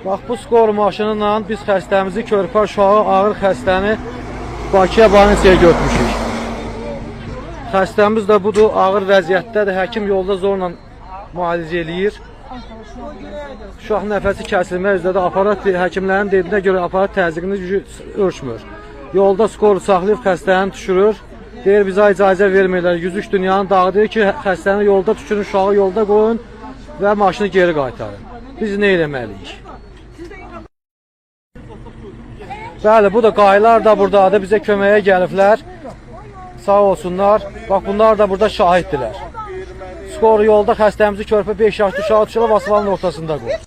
Bax, bu skor maşınıyla biz xəstəmizi, körpə uşağı, ağır xəstəni Bakıya banisiyaya götürmüşük. Xəstəmiz də budur, ağır vəziyyətdədir. Həkim yolda zorla müalicə eləyir. Uşaq nəfəsi kəsilmək üzrədir. Aparat, həkimlərin dediyinə görə aparat təzyiqini gücü ölçmür. Yolda skoru saxlayıb xəstəni düşürür. Deyir, bizə icazə vermirlər. 103 dünyanın dağı deyir ki, xəstəni yolda düşürün, uşağı yolda qoyun və maşını geri qaytarın. Biz nə eləməliyik? Bəli, bu da qaylar da buradadır, bizə köməyə gəliblər. Sağ olsunlar. Bax, bunlar da burada şahiddirlər. Skor yolda xəstəmizi körpə 5 yaşlı uşağı düşürüb asfaltın ortasında qoyur.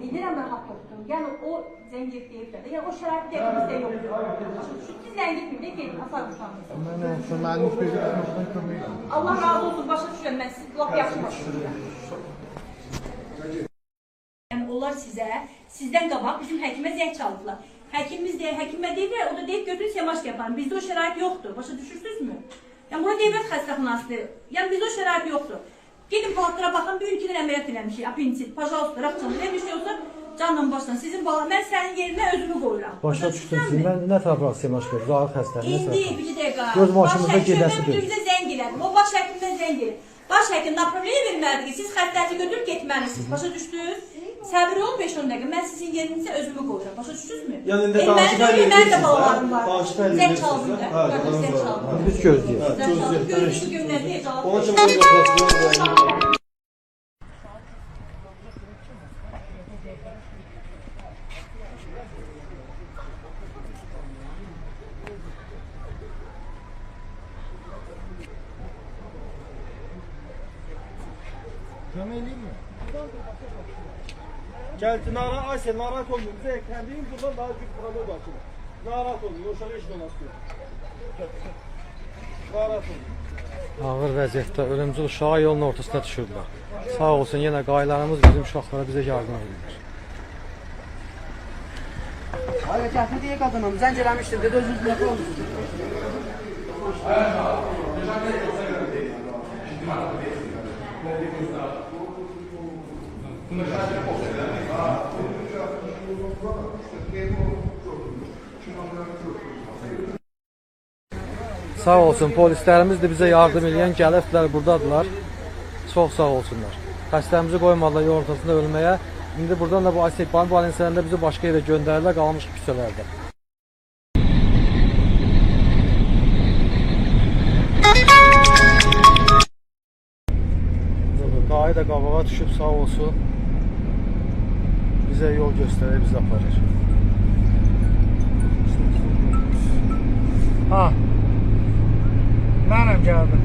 Bilirəm mən haqq yoxdur. Yəni o zəng etdiyiblər. Yəni o şərait bizdə yoxdur. Siz zəng etməyib, gedin, asar uşağınızı. Mən heç bir kömək. Allah razı olsun, başa düşürəm, mən siz lap yaxşı başa düşürəm. Yəni onlar sizdən qabaq bizim həkimə zəng çaldılar. Həkimimiz deyir, həkimə deyir, o da deyir, götürün semaşk yapalım. Bizdə o şərait yoxdur, başa düşürsünüzmü? Yəni bura devlet xəstəxanasıdır. Yəni bizdə o şərait yoxdur. Gidin palatlara baxın, bir ülkeden əməliyyat eləmişik, apendit, pajausta, raxçanı, nə bir şey olsa canla başla. Sizin bala, mən sənin yerinə özümü qoyuram. Başa düşdüm siz, mən nə tərəf semaşk verir, ağır xəstəni. İndi, bir dəqiqə. Göz maşınımızda gedəsidir. Bizə zəng elədim, o baş həkimdən zəng elədim. Baş həkim направление verməlidir ki, siz xəstənizi götürüb getməlisiniz. Başa düşdünüz? Səbir olun 5-10 dəqiqə, mən sizin yerinizə özümü qoyuram. Başa düşdünüzmü? Yəni indi danışıq Mənim də balalarım var. Zəng çaldım da. Zəng çaldım. Biz gözləyək. Gözlüyü gömlədi, cavab Kömekliyim mi? Gel Ayşe narahat olmuyor. Bize kendin buradan daha büyük problem açılır. Narahat olmuyor. Yoşalı iş olmaz diyor. Narahat olmuyor. Ağır vəziyyətdə ölümcül uşağı yolun ortasına düşürdülər. Sağ olsun, yenə qaylarımız bizim uşaqlara bizə yardım edir. Abi kəfə deyə qadınım, zəng eləmişdim, dedi özünüz nəfə olmuşdur. Sağ olsun, polislərimiz də bizə yardım edən gəliblər, buradadılar. Çox sağ olsunlar. Xəstəmizi qoymadılar yol ortasında ölməyə. İndi buradan da bu Asiyban balinlərində bizi başqa yerə göndərirlər, qalmış küçələrdə. Dayı da qabağa düşüb, sağ olsun. Bizə yol göstərir, bizi aparır. Ha. Mənəm gəldim.